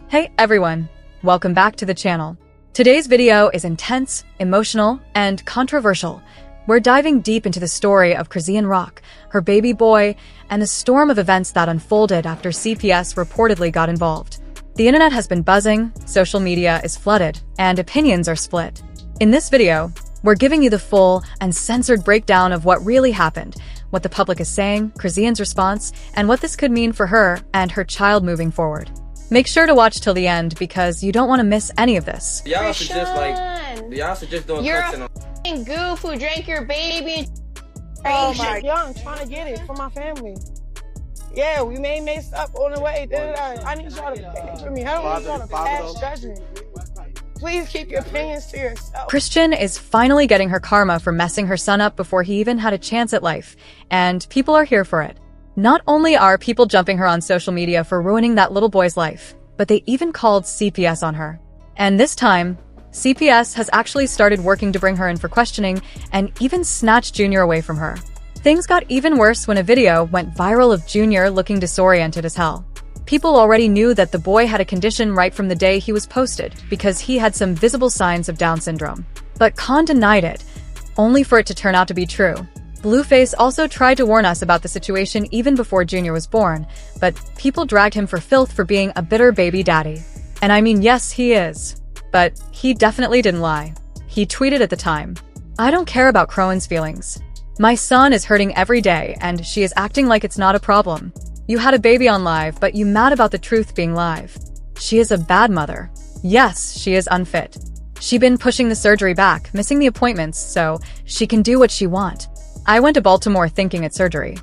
Hey everyone, welcome back to the channel. Today's video is intense, emotional, and controversial. We're diving deep into the story of Chrisean Rock, her baby boy, and the storm of events that unfolded after CPS reportedly got involved. The internet has been buzzing, social media is flooded, and opinions are split. In this video, we're giving you the full, uncensored breakdown of what really happened, what the public is saying, Chrisean's response, and what this could mean for her and her child moving forward. Make sure to watch till the end because you don't want to miss any of this. Y'all suggest doing You're cussing a on. f***ing goof who drank your baby. Oh my God, I'm trying to get it for my family. Yeah, we may mess up on the way. I need y'all to pay for me. I don't need y'all to pass judgment. Please keep your opinions to yourself. Chrisean is finally getting her karma for messing her son up before he even had a chance at life, and people are here for it. Not only are people jumping her on social media for ruining that little boy's life, but they even called CPS on her. And this time, CPS has actually started working to bring her in for questioning and even snatched Junior away from her. Things got even worse when a video went viral of Junior looking disoriented as hell. People already knew that the boy had a condition right from the day he was posted because he had some visible signs of Down syndrome. But Kian denied it, only for it to turn out to be true. Blueface also tried to warn us about the situation even before Junior was born, but people dragged him for filth for being a bitter baby daddy. And I mean, yes, he is. But he definitely didn't lie. He tweeted at the time, "I don't care about Crowan's feelings. My son is hurting every day and she is acting like it's not a problem. You had a baby on live, but you mad about the truth being live. She is a bad mother. Yes, she is unfit. She been pushing the surgery back, missing the appointments, so she can do what she want. I went to Baltimore thinking it's surgery."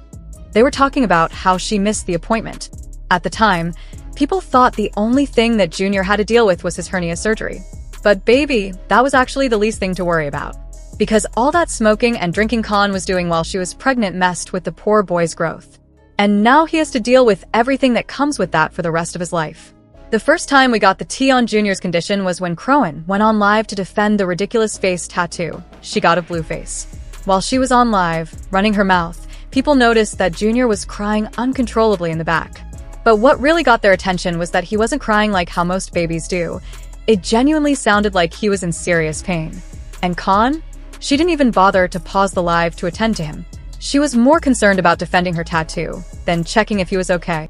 They were talking about how she missed the appointment. At the time, people thought the only thing that Junior had to deal with was his hernia surgery. But baby, that was actually the least thing to worry about. Because all that smoking and drinking Kian was doing while she was pregnant messed with the poor boy's growth. And now he has to deal with everything that comes with that for the rest of his life. The first time we got the tea on Junior's condition was when Crowan went on live to defend the ridiculous face tattoo she got of Blueface. While she was on live, running her mouth, people noticed that Junior was crying uncontrollably in the back. But what really got their attention was that he wasn't crying like how most babies do. It genuinely sounded like he was in serious pain. And Kian? She didn't even bother to pause the live to attend to him. She was more concerned about defending her tattoo than checking if he was okay.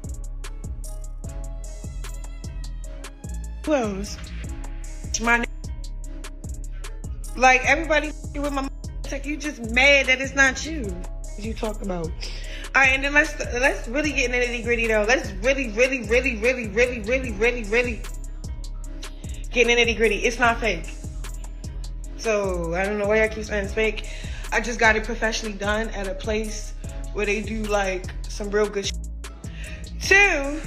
Close. Like everybody with my you just mad that it's not you. You talk about. All right, and then let's really get in the nitty gritty though. Let's really get in the nitty gritty. It's not fake. So I don't know why I keep saying it's fake. I just got it professionally done at a place where they do like some real good shit. Two,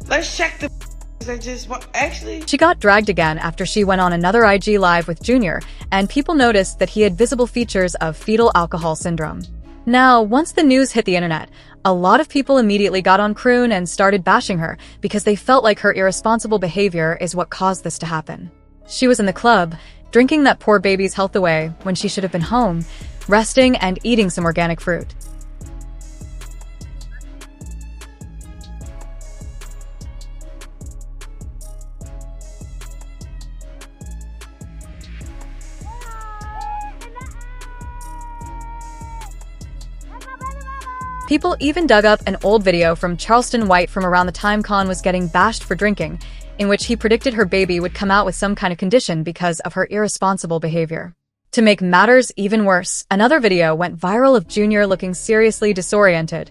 let's check the that just actually. She got dragged again after she went on another IG live with Junior, and people noticed that he had visible features of fetal alcohol syndrome. Now, once the news hit the internet, a lot of people immediately got on Crowan and started bashing her because they felt like her irresponsible behavior is what caused this to happen. She was in the club, drinking that poor baby's health away when she should have been home, resting and eating some organic fruit. People even dug up an old video from Charleston White from around the time Kian was getting bashed for drinking, in which he predicted her baby would come out with some kind of condition because of her irresponsible behavior. To make matters even worse, another video went viral of Junior looking seriously disoriented,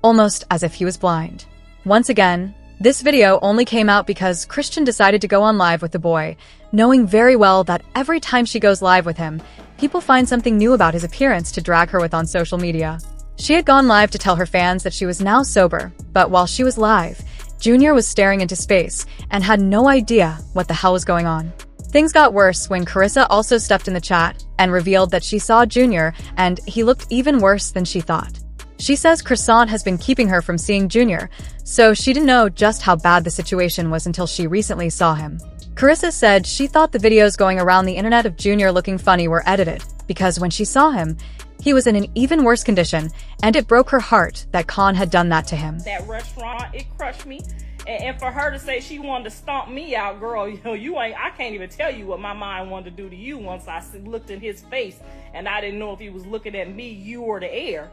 almost as if he was blind. Once again, this video only came out because Chrisean decided to go on live with the boy, knowing very well that every time she goes live with him, people find something new about his appearance to drag her with on social media. She had gone live to tell her fans that she was now sober, but while she was live, Junior was staring into space and had no idea what the hell was going on. Things got worse when Carissa also stepped in the chat and revealed that she saw Junior and he looked even worse than she thought. She says Chrisean has been keeping her from seeing Junior, so she didn't know just how bad the situation was until she recently saw him. Carissa said she thought the videos going around the internet of Junior looking funny were edited, because when she saw him, he was in an even worse condition, and it broke her heart that Kian had done that to him. That restaurant, it crushed me. And for her to say she wanted to stomp me out, girl, you ain't, I can't even tell you what my mind wanted to do to you once I looked in his face and I didn't know if he was looking at me, you, or the air.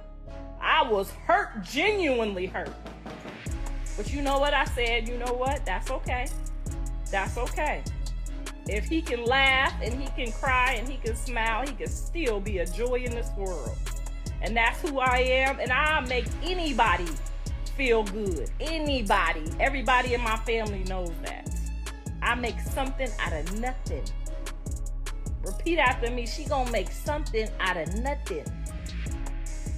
I was hurt, genuinely hurt. But you know what I said? You know what? That's okay. That's okay. If he can laugh and he can cry and he can smile, he can still be a joy in this world. And that's who I am. And I make anybody feel good. Anybody. Everybody in my family knows that. I make something out of nothing. Repeat after me. She gonna make something out of nothing.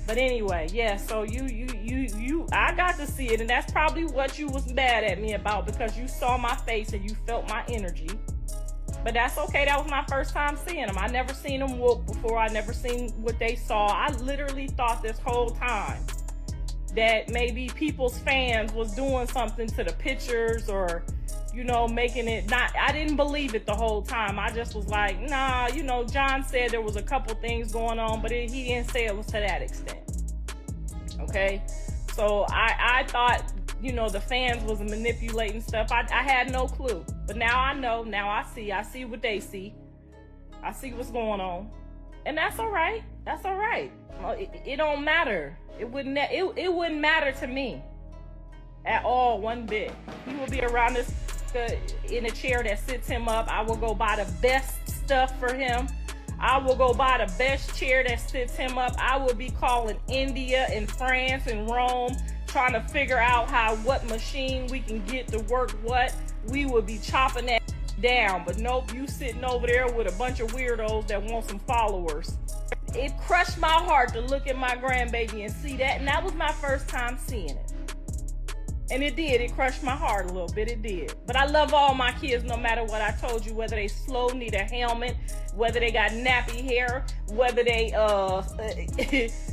But anyway, yeah, so I got to see it, and that's probably what you was mad at me about, because you saw my face and you felt my energy. But that's okay. That was my first time seeing them. I never seen them whoop before. I never seen what they saw. I literally thought this whole time that maybe people's fans was doing something to the pictures, or, you know, making it not. I didn't believe it the whole time. I just was like, nah, you know, John said there was a couple things going on, but he didn't say it was to that extent. Okay? So I thought, you know, the fans was manipulating stuff. I had no clue. But now I know. Now I see what they see. I see what's going on. And that's all right. That's all right. It don't matter. It wouldn't matter to me at all, one bit. He will be around this in a chair that sits him up. I will go buy the best stuff for him. I will go buy the best chair that sits him up. I will be calling India and France and Rome, trying to figure out what machine we can get to work what. We will be chopping that down. But nope, you sitting over there with a bunch of weirdos that want some followers. It crushed my heart to look at my grandbaby and see that, and that was my first time seeing it. And it did. It crushed my heart a little bit. It did. But I love all my kids, no matter what I told you, whether they slow, need a helmet, whether they got nappy hair, whether they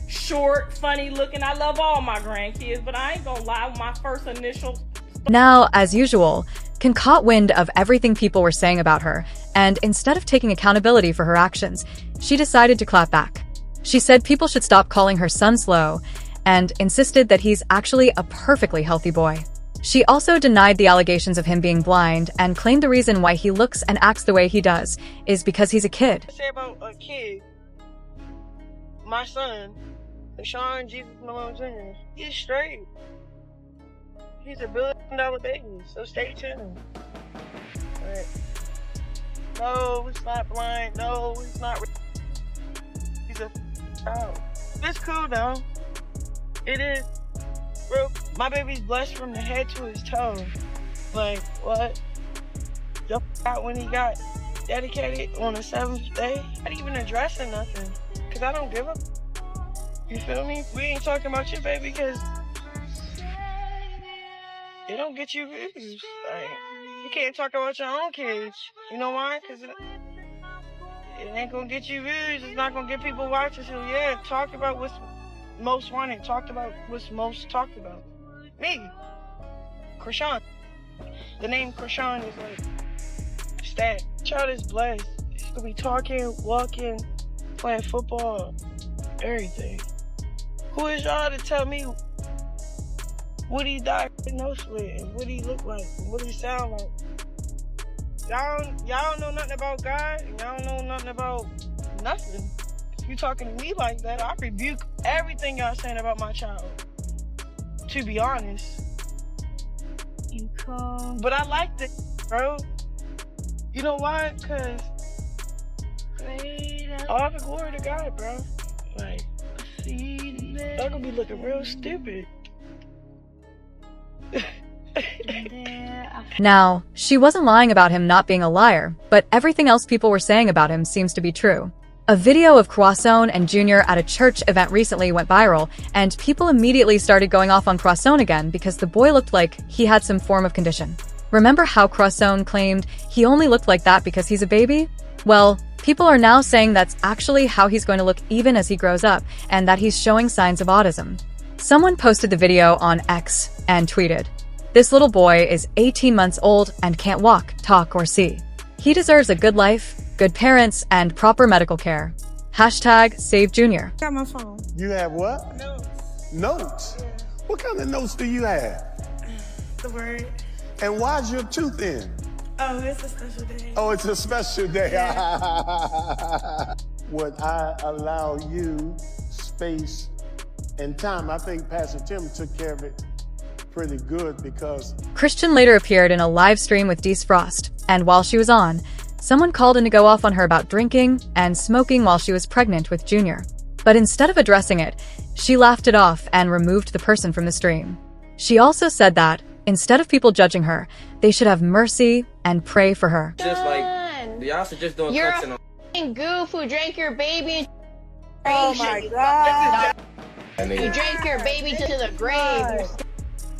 short, funny looking. I love all my grandkids, but I ain't gonna lie, my first initial... Now, as usual, Kian caught wind of everything people were saying about her, and instead of taking accountability for her actions, she decided to clap back. She said people should stop calling her son slow, and insisted that he's actually a perfectly healthy boy. She also denied the allegations of him being blind and claimed the reason why he looks and acts the way he does is because he's a kid. Say about a kid, my son, Sean Jesus Malone Jr., he's straight. He's $1 billion baby, so stay tuned. But no, he's not blind. No, he's not. He's a child. It's cool though. It is. Bro, my baby's blessed from the head to his toe. Like, what? The out when he got dedicated on the 7th day? Not even addressing nothing. Because I don't give a. You feel me? We ain't talking about your baby because it don't get you views. Like, you can't talk about your own kids. You know why? Because it ain't gonna get you views. It's not gonna get people watching. So yeah, talk about what's most wanted. Talked about what's most talked about. Me, Chrisean. The name Chrisean is like stat. Child is blessed. He's gonna be talking, walking, playing football, everything. Who is y'all to tell me what he diagnosed with and what he look like and what he sound like? Y'all don't know nothing about God and y'all don't know nothing about nothing. If you talking to me like that, I rebuke everything y'all saying about my child. To be honest. But I like this, bro. You know why? Cause all the glory to God, bro. Like, y'all gonna be looking real stupid. Now, she wasn't lying about him not being a liar, but everything else people were saying about him seems to be true. A video of Chrisean and Junior at a church event recently went viral, and people immediately started going off on Chrisean again because the boy looked like he had some form of condition. Remember how Chrisean claimed he only looked like that because he's a baby? Well, people are now saying that's actually how he's going to look even as he grows up, and that he's showing signs of autism. Someone posted the video on X and tweeted, "This little boy is 18 months old and can't walk, talk, or see. He deserves a good life, good parents, and proper medical care. Hashtag Save Junior." Got my phone. You have what? Notes. Notes? Yeah. What kind of notes do you have? The word. And why's your tooth in? Oh, it's a special day. Oh, it's a special day. Yeah. Would I allow you space and time? I think Pastor Tim took care of it pretty good because... Chrisean later appeared in a live stream with Deece Frost, and while she was on, someone called in to go off on her about drinking and smoking while she was pregnant with Junior. But instead of addressing it, she laughed it off and removed the person from the stream. She also said that, instead of people judging her, they should have mercy and pray for her. Just like, y'all should just doing You're cuts a f***ing goof who drank your baby. Oh my god. You drank your baby to the grave.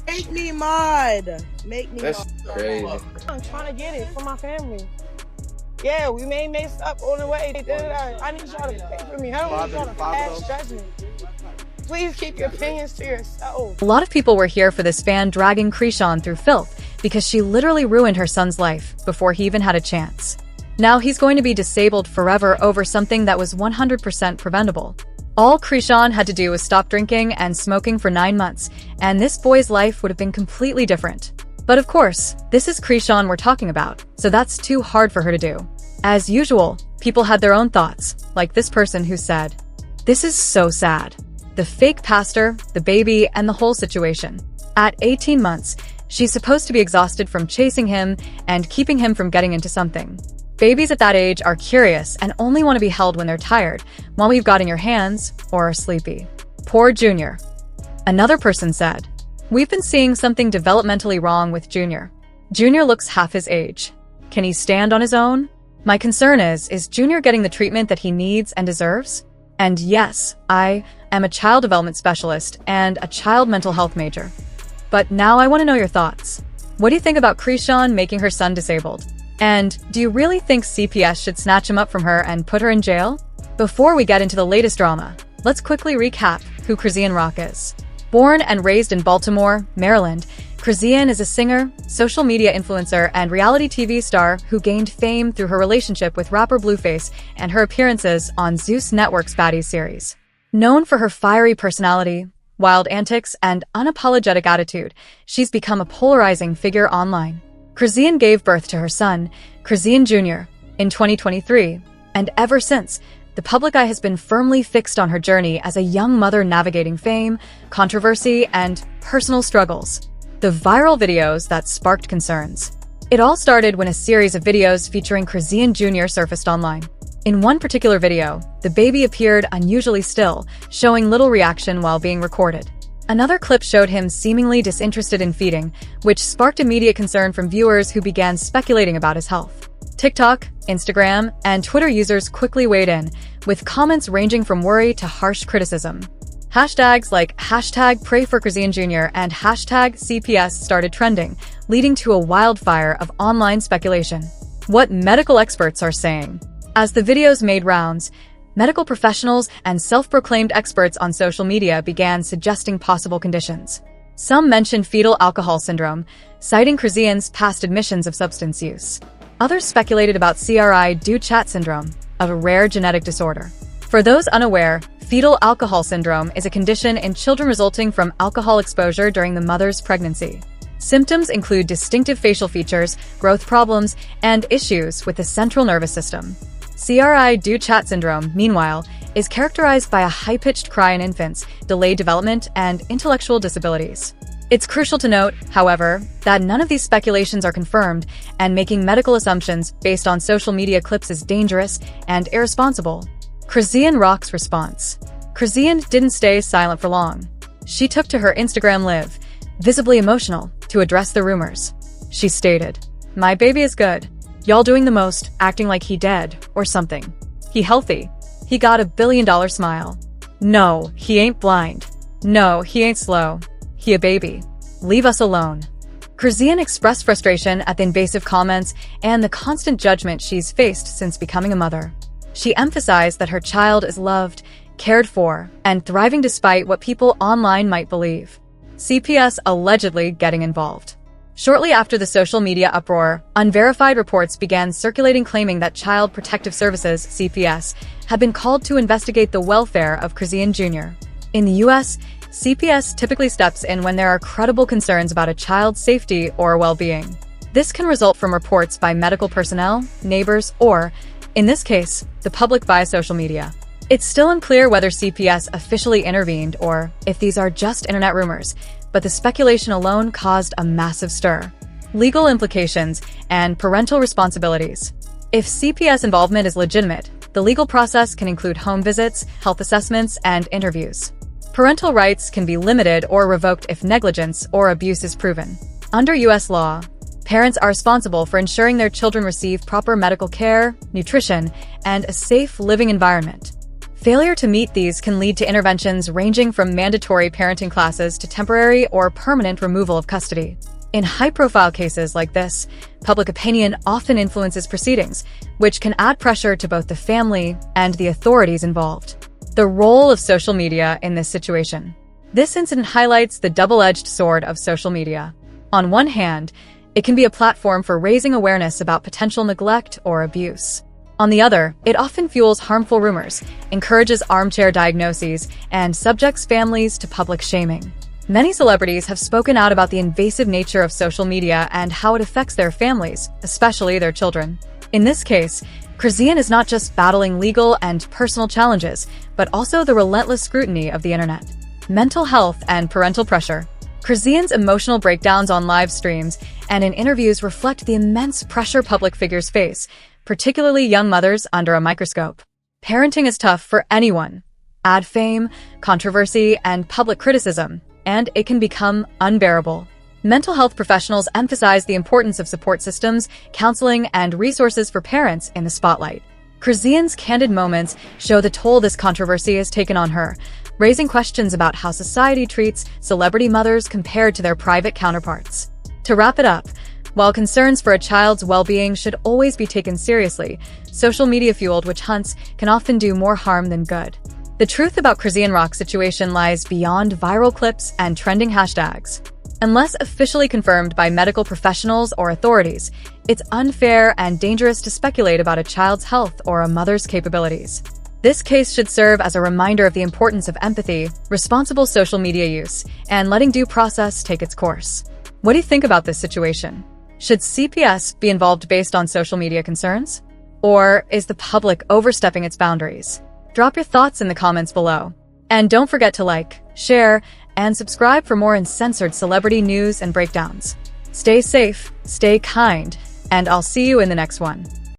Make me mod. Make me That's mod. crazy. I'm trying to get it for my family. Yeah, we may mess up on the way. I need y'all to pay for me. I don't need y'all to pass judgment. Please keep your opinions to yourself. A lot of people were here for this fan dragging Chrisean through filth because she literally ruined her son's life before he even had a chance. Now he's going to be disabled forever over something that was 100% preventable. All Chrisean had to do was stop drinking and smoking for 9 months, and this boy's life would have been completely different. But of course, this is Chrisean we're talking about, so that's too hard for her to do. As usual, people had their own thoughts, like this person who said, "This is so sad. The fake pastor, the baby, and the whole situation. At 18 months, she's supposed to be exhausted from chasing him and keeping him from getting into something. Babies at that age are curious and only want to be held when they're tired, while we've got in your hands or are sleepy. Poor Junior." Another person said, "We've been seeing something developmentally wrong with Junior. Junior looks half his age. Can he stand on his own? My concern is Junior getting the treatment that he needs and deserves? And yes, I am a child development specialist and a child mental health major. But now I want to know your thoughts. What do you think about Chrisean making her son disabled? And do you really think CPS should snatch him up from her and put her in jail?" Before we get into the latest drama, let's quickly recap who Chrisean Rock is. Born and raised in Baltimore, Maryland, Chrisean is a singer, social media influencer, and reality TV star who gained fame through her relationship with rapper Blueface and her appearances on Zeus Network's Baddies series. Known for her fiery personality, wild antics, and unapologetic attitude, she's become a polarizing figure online. Chrisean gave birth to her son, Chrisean Jr., in 2023, and ever since, the public eye has been firmly fixed on her journey as a young mother navigating fame, controversy, and personal struggles. The viral videos that sparked concerns. It all started when a series of videos featuring Chrisean Jr. surfaced online. In one particular video, the baby appeared unusually still, showing little reaction while being recorded. Another clip showed him seemingly disinterested in feeding, which sparked immediate concern from viewers who began speculating about his health. TikTok, Instagram, and Twitter users quickly weighed in, with comments ranging from worry to harsh criticism. Hashtags like #PrayForChrisean Jr. and #CPS started trending, leading to a wildfire of online speculation. What medical experts are saying. As the videos made rounds, medical professionals and self-proclaimed experts on social media began suggesting possible conditions. Some mentioned fetal alcohol syndrome, citing Chrisean's past admissions of substance use. Others speculated about CRI-do chat syndrome, a rare genetic disorder. For those unaware, fetal alcohol syndrome is a condition in children resulting from alcohol exposure during the mother's pregnancy. Symptoms include distinctive facial features, growth problems, and issues with the central nervous system. CRI-do chat syndrome, meanwhile, is characterized by a high-pitched cry in infants, delayed development, and intellectual disabilities. It's crucial to note, however, that none of these speculations are confirmed, and making medical assumptions based on social media clips is dangerous and irresponsible. Chrisean Rock's response. Chrisean didn't stay silent for long. She took to her Instagram Live, visibly emotional, to address the rumors. She stated, "My baby is good. Y'all doing the most, acting like he dead, or something. He healthy. He got a $1 billion smile. No, he ain't blind. No, he ain't slow. He a baby. Leave us alone." Chrisean expressed frustration at the invasive comments and the constant judgment she's faced since becoming a mother. She emphasized that her child is loved, cared for, and thriving despite what people online might believe. CPS allegedly getting involved. Shortly after the social media uproar, unverified reports began circulating claiming that Child Protective Services, CPS, had been called to investigate the welfare of Chrisean Jr. In the US, CPS typically steps in when there are credible concerns about a child's safety or well-being. This can result from reports by medical personnel, neighbors, or, in this case, the public via social media. It's still unclear whether CPS officially intervened or if these are just internet rumors, but the speculation alone caused a massive stir. Legal implications and parental responsibilities. If CPS involvement is legitimate, the legal process can include home visits, health assessments, and interviews. Parental rights can be limited or revoked if negligence or abuse is proven. Under U.S. law, parents are responsible for ensuring their children receive proper medical care, nutrition, and a safe living environment. Failure to meet these can lead to interventions ranging from mandatory parenting classes to temporary or permanent removal of custody. In high-profile cases like this, public opinion often influences proceedings, which can add pressure to both the family and the authorities involved. The role of social media in this situation. This incident highlights the double-edged sword of social media. On one hand, it can be a platform for raising awareness about potential neglect or abuse. On the other, it often fuels harmful rumors, encourages armchair diagnoses, and subjects families to public shaming. Many celebrities have spoken out about the invasive nature of social media and how it affects their families, especially their children. In this case, Chrisean is not just battling legal and personal challenges, but also the relentless scrutiny of the internet. Mental health and parental pressure. Chrisean's emotional breakdowns on live streams and in interviews reflect the immense pressure public figures face, particularly young mothers under a microscope. Parenting is tough for anyone. Add fame, controversy, and public criticism, and it can become unbearable. Mental health professionals emphasize the importance of support systems, counseling, and resources for parents in the spotlight. Chrisean's candid moments show the toll this controversy has taken on her, raising questions about how society treats celebrity mothers compared to their private counterparts. To wrap it up, while concerns for a child's well-being should always be taken seriously, social media-fueled witch hunts can often do more harm than good. The truth about Chrisean Rock's situation lies beyond viral clips and trending hashtags. Unless officially confirmed by medical professionals or authorities, it's unfair and dangerous to speculate about a child's health or a mother's capabilities. This case should serve as a reminder of the importance of empathy, responsible social media use, and letting due process take its course. What do you think about this situation? Should CPS be involved based on social media concerns? Or is the public overstepping its boundaries? Drop your thoughts in the comments below. And don't forget to like, share, and subscribe for more uncensored celebrity news and breakdowns. Stay safe, stay kind, and I'll see you in the next one.